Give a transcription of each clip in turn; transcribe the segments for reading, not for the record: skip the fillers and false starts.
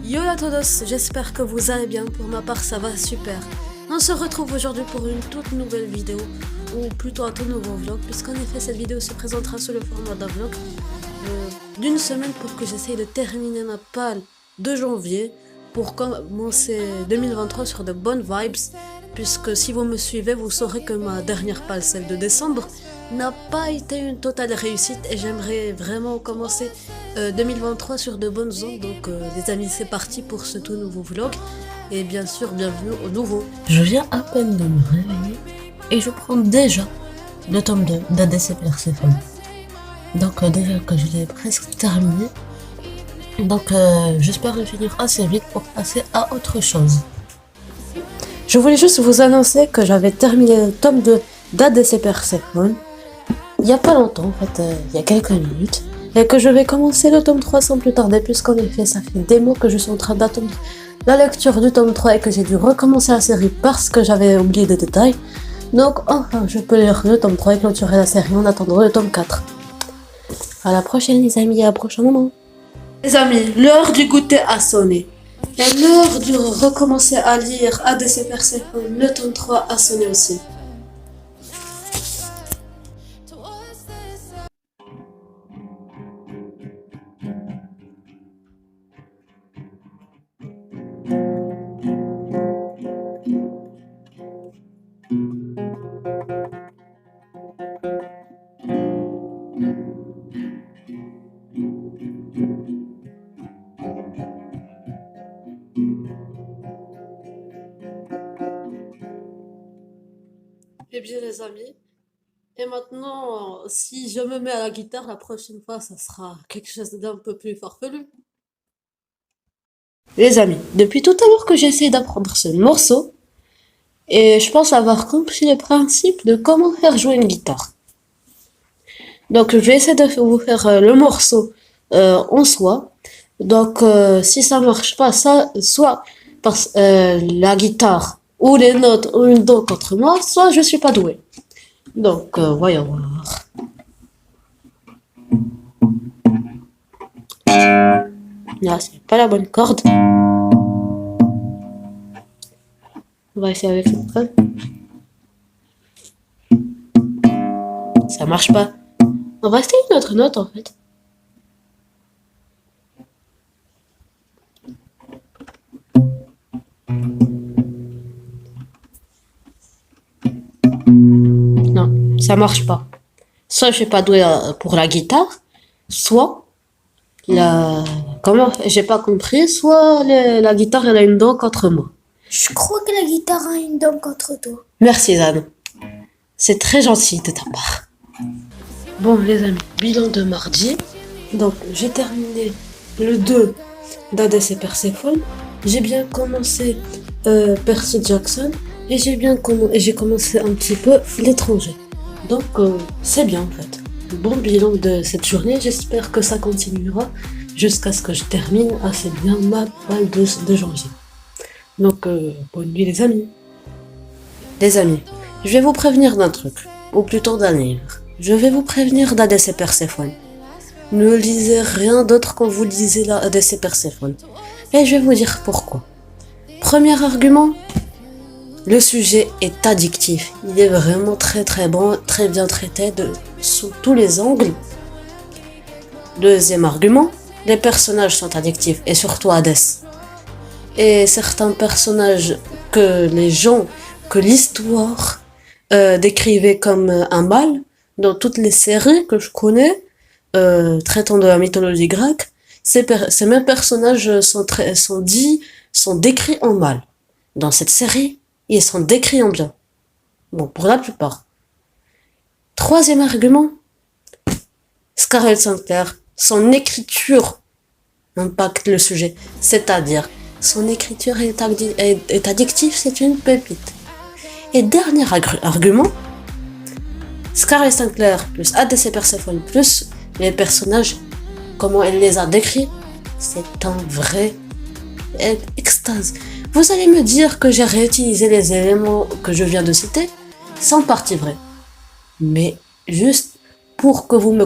Yo à todos, j'espère que vous allez bien, pour ma part ça va super. On se retrouve aujourd'hui pour une toute nouvelle vidéo, ou plutôt un tout nouveau vlog, puisqu'en effet cette vidéo se présentera sous le format d'un vlog d'une semaine pour que j'essaye de terminer ma palle de janvier, pour commencer 2023 sur de bonnes vibes, puisque si vous me suivez vous saurez que ma dernière palle, celle de décembre, n'a pas été une totale réussite et j'aimerais vraiment commencer 2023 sur de bonnes ondes. Donc les amis, c'est parti pour ce tout nouveau vlog et bien sûr bienvenue au nouveau. Je viens à peine de me réveiller et je prends déjà le tome 2 d'ADC Perséphone. Donc déjà que je l'ai presque terminé. Donc j'espère le finir assez vite pour passer à autre chose. Je voulais juste vous annoncer que j'avais terminé le tome 2 d'ADC Perséphone il y a pas longtemps, en fait, il y a quelques minutes, et que je vais commencer le tome 3 sans plus tarder, puisqu'en effet, ça fait des mois que je suis en train d'attendre la lecture du tome 3 et que j'ai dû recommencer la série parce que j'avais oublié des détails. Donc, enfin, je peux lire le tome 3 et clôturer la série en attendant le tome 4. À la prochaine, les amis, à un prochain moment. Les amis, l'heure du goûter a sonné. Et l'heure de recommencer à lire ADC Perséphone, le tome 3 a sonné aussi. Eh bien les amis, et maintenant, si je me mets à la guitare, la prochaine fois, ça sera quelque chose d'un peu plus farfelu. Les amis, depuis tout à l'heure que j'essaie d'apprendre ce morceau, et je pense avoir compris le principe de comment faire jouer une guitare. Donc je vais essayer de vous faire le morceau en soi. Donc si ça marche pas, ça, soit parce la guitare ou les notes ont une dent contre moi, soit je suis pas doué. Donc voyons voir. Là, c'est pas la bonne corde. On va essayer avec cette corde. Ça marche pas. On va essayer une autre note en fait. Non, ça marche pas. Soit je suis pas doué pour la guitare, soit comment j'ai pas compris, soit la guitare elle a une dent contre moi. Je crois que la guitare a une dent contre toi. Merci Zane. C'est très gentil de ta part. Bon les amis, bilan de mardi. Donc j'ai terminé le 2 d'ADC Perséphone. J'ai bien commencé Percy Jackson et j'ai commencé un petit peu l'étranger. Donc c'est bien en fait. Bon bilan de cette journée, j'espère que ça continuera jusqu'à ce que je termine assez bien ma palle de janvier. Donc bonne nuit les amis. Les amis, je vais vous prévenir d'un truc, ou plutôt d'un livre. Je vais vous prévenir d'ADC Perséphone. Ne lisez rien d'autre quand vous lisez la ADC Perséphone. Et je vais vous dire pourquoi. Premier argument, le sujet est addictif. Il est vraiment très très bon, très bien traité sous tous les angles. Deuxième argument, les personnages sont addictifs, et surtout Hadès. Et certains personnages que l'histoire décrivait comme un mal, dans toutes les séries que je connais, traitant de la mythologie grecque, ces mêmes personnages sont décrits en mal. Dans cette série, ils sont décrits en bien. Bon, pour la plupart. Troisième argument, Scarlett Sinclair, son écriture impacte le sujet. C'est-à-dire, son écriture est addictive, c'est une pépite. Et dernier argument, Scarlett Sinclair plus ADC Perséphone plus les personnages, comment elle les a décrits, c'est un vrai extase. Vous allez me dire que j'ai réutilisé les éléments que je viens de citer, sans partie vraie. Mais juste pour que vous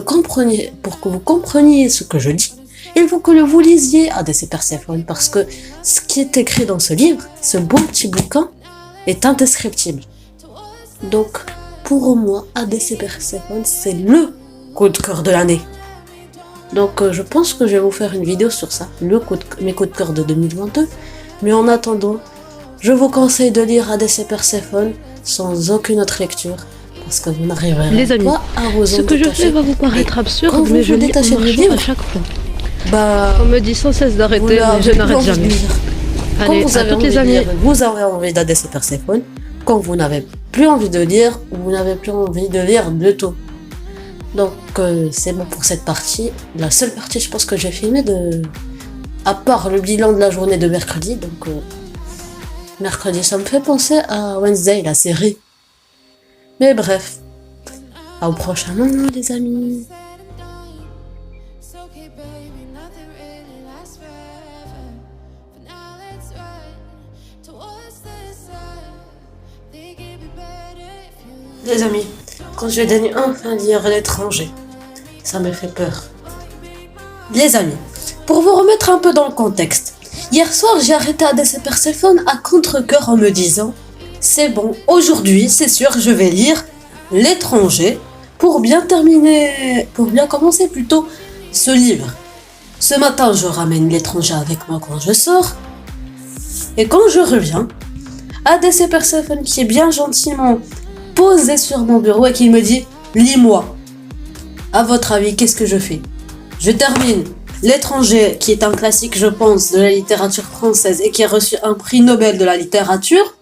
compreniez ce que je dis, il faut que vous lisiez ADC Perséphone parce que ce qui est écrit dans ce livre, ce beau petit bouquin, est indescriptible. Donc, pour moi, ADC Perséphone, c'est le coup de cœur de l'année. Donc, je pense que je vais vous faire une vidéo sur ça, mes coups de cœur de 2022. Mais en attendant, je vous conseille de lire ADC Perséphone sans aucune autre lecture. Parce que vous n'arriverez pas à vous en ce que je détacher. fais va vous paraître absurde, Quand mais vous je vous lis détachez en du marchant livre, à chaque fois. Bah, On me dit sans cesse d'arrêter, mais je n'arrête jamais. Quand Allez, vous à avez toutes envie les de amies. lire, vous avez envie d'ADC Perséphone. Quand vous n'avez plus envie de lire, vous n'avez plus envie de lire du tout. Donc, c'est bon pour cette partie. La seule partie, je pense, que j'ai filmée à part le bilan de la journée de mercredi. Donc, mercredi, ça me fait penser à Wednesday, la série. Mais bref. Au prochain moment, les amis. Les amis, quand je daigne enfin lire L'étranger, ça me fait peur. Les amis, pour vous remettre un peu dans le contexte, hier soir j'ai arrêté ADC Perséphone à contre-cœur en me disant c'est bon, aujourd'hui c'est sûr je vais lire L'étranger pour bien commencer plutôt ce livre. Ce matin je ramène L'étranger avec moi quand je sors et quand je reviens, ADC Perséphone qui est bien gentiment posé sur mon bureau et qui me dit « Lis-moi ». À votre avis, qu'est-ce que je fais? Je termine L'étranger, qui est un classique, je pense, de la littérature française et qui a reçu un prix Nobel de la littérature.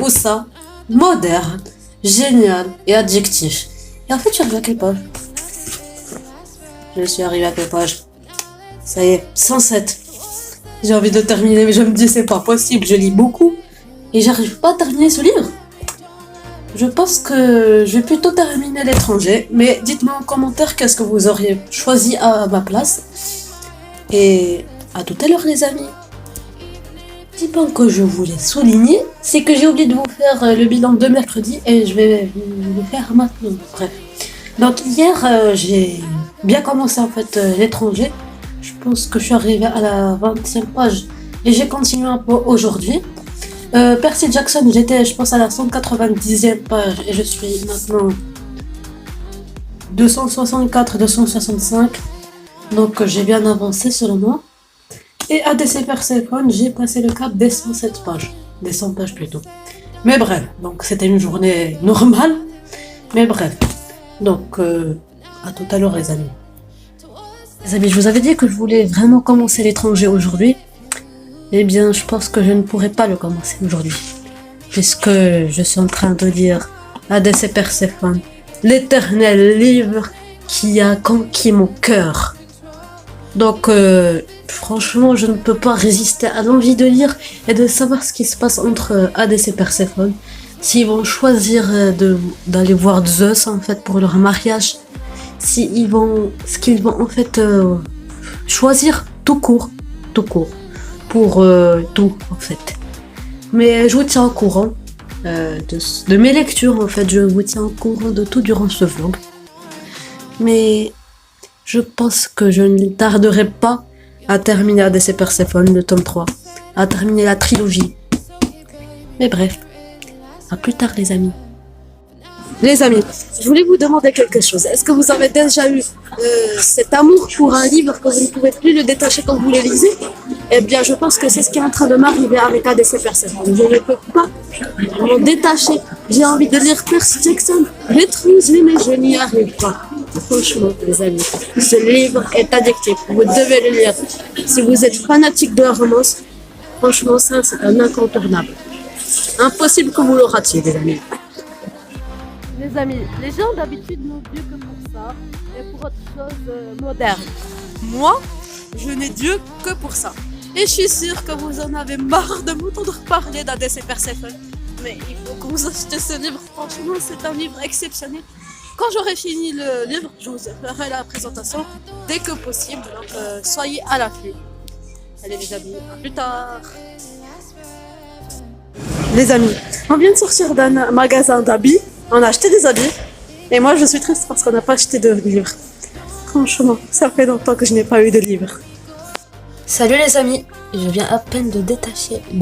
Ou ça, moderne, génial et adjectif. Et en fait, je suis arrivée à quelle page? Je suis arrivée à quelle page? Ça y est, 107. J'ai envie de terminer, mais je me dis c'est pas possible, je lis beaucoup. Et j'arrive pas à terminer ce livre. Je pense que je vais plutôt terminer L'étranger, mais dites-moi en commentaire qu'est-ce que vous auriez choisi à ma place. Et à tout à l'heure les amis. Petit point que je voulais souligner, c'est que j'ai oublié de vous faire le bilan de mercredi et je vais vous le faire maintenant. Bref. Donc hier j'ai bien commencé en fait L'étranger. Je pense que je suis arrivée à la 20e page et j'ai continué un peu aujourd'hui. Percy Jackson, j'étais je pense à la 190e page et je suis maintenant 264, 265. Donc j'ai bien avancé selon moi. Et ADC Perséphone, j'ai passé le cap des 107 pages. Des 100 pages plutôt. Mais bref, donc c'était une journée normale. Mais bref. Donc à tout à l'heure les amis. Les amis, je vous avais dit que je voulais vraiment commencer L'étranger aujourd'hui. Eh bien, je pense que je ne pourrai pas le commencer aujourd'hui. Puisque je suis en train de lire ADC Perséphone, l'éternel livre qui a conquis mon cœur. Donc, franchement, je ne peux pas résister à l'envie de lire et de savoir ce qui se passe entre ADC et Perséphone. S'ils vont choisir d'aller voir Zeus, en fait, pour leur mariage. Ce qu'ils vont en fait choisir tout court. Pour tout en fait. Mais je vous tiens au courant de mes lectures en fait, je vous tiens au courant de tout durant ce vlog. Mais je pense que je ne tarderai pas à terminer ADC Perséphone, le tome 3, à terminer la trilogie. Mais bref, à plus tard les amis. Les amis, je voulais vous demander quelque chose. Est-ce que vous avez déjà eu cet amour pour un livre que vous ne pouvez plus le détacher quand vous le lisez? Eh bien, je pense que c'est ce qui est en train de m'arriver avec ADC Perséphone. Je ne peux pas m'en détacher. J'ai envie de lire Percy Jackson, L'étranger, mais je n'y arrive pas. Franchement, les amis, ce livre est addictif. Vous devez le lire. Si vous êtes fanatique de la romance, franchement, ça, c'est un incontournable. Impossible que vous le ratiez, les amis. Les amis, les gens d'habitude n'ont Dieu que pour ça et pour autre chose moderne. Moi, je n'ai Dieu que pour ça. Et je suis sûre que vous en avez marre de m'entendre parler d'ADC Perséphone. Mais il faut que vous achetez ce livre. Franchement, c'est un livre exceptionnel. Quand j'aurai fini le livre, je vous ferai la présentation dès que possible. Donc, soyez à l'affût. Allez les amis, à plus tard. Les amis, on vient de sortir d'un magasin d'habits. On a acheté des habits. Et moi, je suis triste parce qu'on n'a pas acheté de livres. Franchement, ça fait longtemps que je n'ai pas eu de livre. Salut les amis, je viens à peine de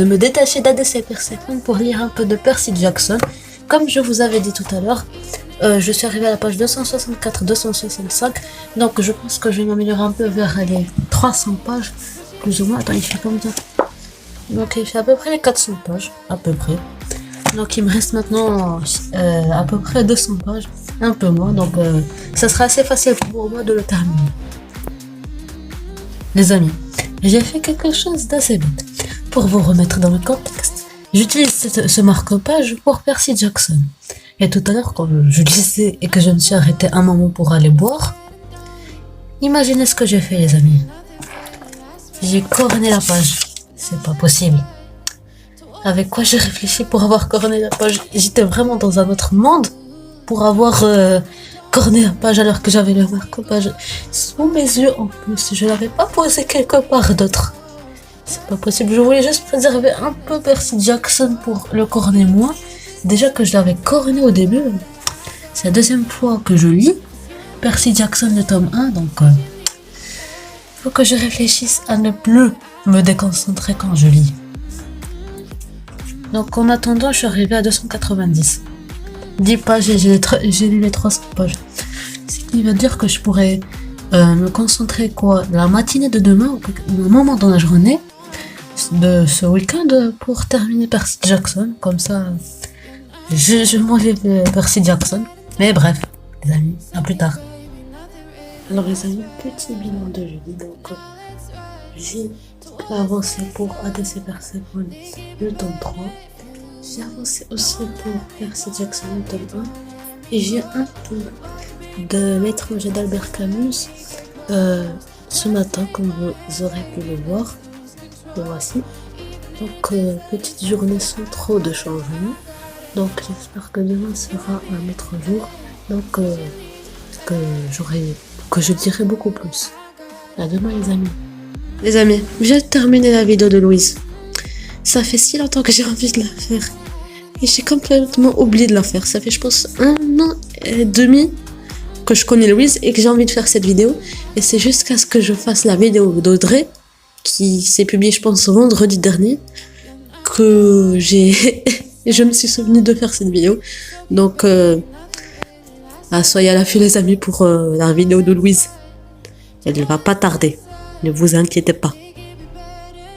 me détacher d'ADC Persephone pour lire un peu de Percy Jackson. Comme je vous avais dit tout à l'heure, je suis arrivée à la page 264-265, donc je pense que je vais m'améliorer un peu vers les 300 pages, plus ou moins. Attends, il fait combien? Donc il fait à peu près les 400 pages, à peu près. Donc il me reste maintenant à peu près 200 pages, un peu moins, donc ça sera assez facile pour moi de le terminer. Les amis, j'ai fait quelque chose d'assez bête. Pour vous remettre dans le contexte, j'utilise ce marque-page pour Percy Jackson. Et tout à l'heure, quand je lisais et que je me suis arrêté un moment pour aller boire, imaginez ce que j'ai fait, les amis. J'ai corné la page. C'est pas possible. Avec quoi j'ai réfléchi pour avoir corné la page? J'étais vraiment dans un autre monde pour avoir corné la page alors que j'avais le marque-page sous mes yeux en plus. Je l'avais pas posé quelque part d'autre. C'est pas possible. Je voulais juste préserver un peu Percy Jackson pour le corner moi. Déjà que je l'avais corné au début. C'est la deuxième fois que je lis Percy Jackson le tome 1, donc faut que je réfléchisse à ne plus me déconcentrer quand je lis. Donc en attendant, je suis arrivée à 290. 10 pages et j'ai lu les 300 pages. Ce qui veut dire que je pourrais me concentrer la matinée de demain, ou un moment dans la journée de ce week-end pour terminer Percy Jackson. Comme ça, je m'enlève Percy Jackson. Mais bref, les amis, à plus tard. Alors les amis, petit bilan de jeudi. Donc j'ai avancé pour ADC Persephone le tome 3. J'ai avancé aussi pour Percy Jackson le tome 1. Et j'ai un peu de L'étranger d'Albert Camus ce matin, comme vous aurez pu le voir. Le voici. Donc petite journée sans trop de changements. Donc j'espère que demain sera un autre jour. Donc que je dirai beaucoup plus. À demain les amis. Les amis, j'ai terminé la vidéo de Louise. Ça fait si longtemps que j'ai envie de la faire. Et j'ai complètement oublié de la faire. Ça fait je pense 1 an et demi que je connais Louise et que j'ai envie de faire cette vidéo. Et c'est jusqu'à ce que je fasse la vidéo d'Audrey, qui s'est publiée je pense vendredi dernier, que je me suis souvenu de faire cette vidéo. Donc soyez à l'affût les amis pour la vidéo de Louise. Elle ne va pas tarder. Ne vous inquiétez pas.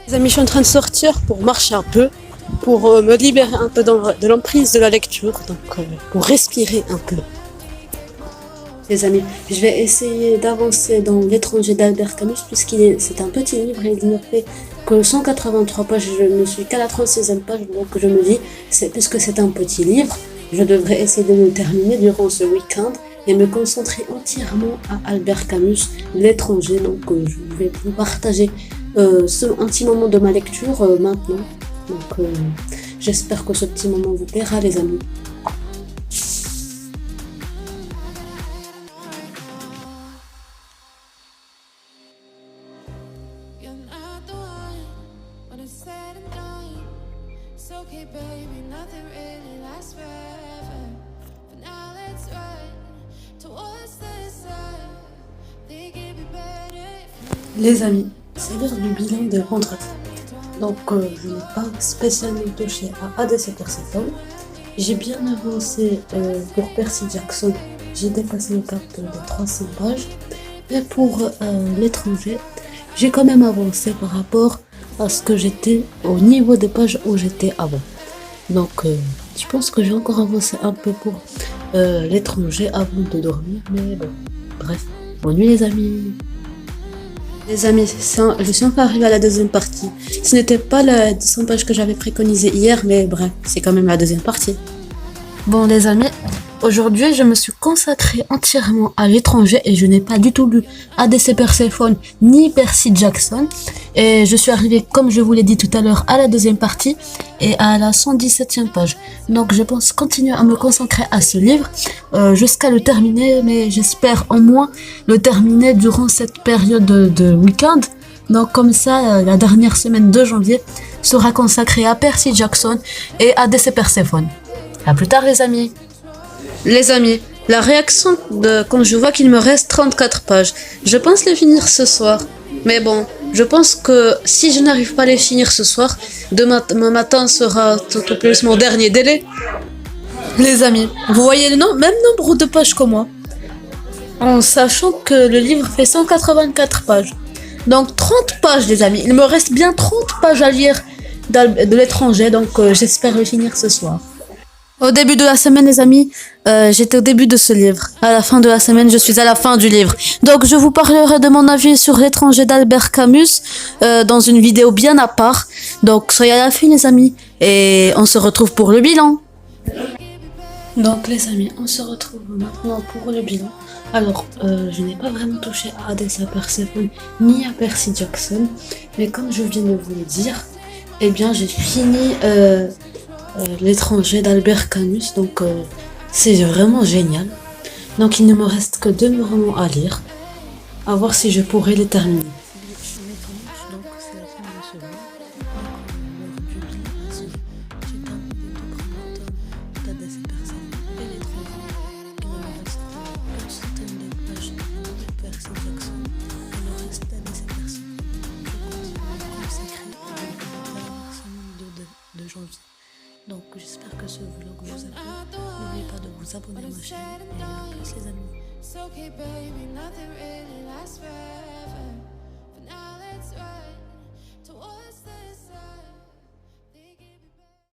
Les amis, je suis en train de sortir pour marcher un peu, pour me libérer un peu de l'emprise de la lecture, donc pour respirer un peu. Les amis, je vais essayer d'avancer dans L'étranger d'Albert Camus, c'est un petit livre et il ne fait que 183 pages. Je ne suis qu'à la 36e page, donc je me dis, puisque c'est un petit livre, je devrais essayer de le terminer durant ce week-end et me concentrer entièrement à Albert Camus, L'étranger. Donc je vais vous partager un petit moment de ma lecture maintenant. Donc j'espère que ce petit moment vous plaira les amis. Les amis, c'est l'heure du bilan de vendredi. Donc je n'ai pas spécialement touché à ADC Persephone. J'ai bien avancé pour Percy Jackson. J'ai dépassé le cap de 300 pages. Et pour L'étranger, j'ai quand même avancé par rapport à ce que j'étais au niveau des pages où j'étais avant. Donc je pense que j'ai encore avancé un peu pour L'étranger avant de dormir. Mais bon, bref, bonne nuit les amis. Les amis, je suis encore arrivée à la deuxième partie. Ce n'était pas la 200 pages que j'avais préconisé hier, mais bref, c'est quand même la deuxième partie. Bon les amis, aujourd'hui je me suis consacrée entièrement à L'étranger et je n'ai pas du tout lu ADC Persephone ni Percy Jackson. Et je suis arrivée, comme je vous l'ai dit tout à l'heure, à la deuxième partie et à la 117e page. Donc je pense continuer à me concentrer à ce livre jusqu'à le terminer, mais j'espère au moins le terminer durant cette période de week-end. Donc comme ça, la dernière semaine de janvier sera consacrée à Percy Jackson et à ADC Persephone. À plus tard les amis. Les amis, la réaction quand je vois qu'il me reste 34 pages. Je pense les finir ce soir. Mais bon, je pense que si je n'arrive pas à les finir ce soir, demain matin sera tout au plus mon dernier délai. Les amis, vous voyez le même nombre de pages que moi, en sachant que le livre fait 184 pages. Donc 30 pages, les amis. Il me reste bien 30 pages à lire de l'étranger, donc j'espère le finir ce soir. Au début de la semaine, les amis, j'étais au début de ce livre. À la fin de la semaine, je suis à la fin du livre. Donc, je vous parlerai de mon avis sur l'étranger d'Albert Camus dans une vidéo bien à part. Donc, soyez à la fin, les amis. Et on se retrouve pour le bilan. Donc, les amis, on se retrouve maintenant pour le bilan. Alors, je n'ai pas vraiment touché à Hades à Perséphone ni à Percy Jackson. Mais comme je viens de vous le dire, eh bien, j'ai fini... l'étranger d'Albert Camus, donc c'est vraiment génial. Donc il ne me reste que 2 romans à lire, à voir si je pourrai les terminer. Donc c'est la fin de ce livre. Donc l'heure du bilan, j'ai terminé les 2 premiers tomes d'Hadès et Perséphone et l'étranger. Il me reste une centaine de pages de Percy Jackson. Il me reste Hadès et Perséphone. Je continue à me consacrer à la dernière semaine de janvier. Donc j'espère que ce vlog vous a plu. N'oubliez pas de vous abonner à ma chaîne et à plus les amis. It's okay, baby, nothing really lasts forever. For now, let's ride.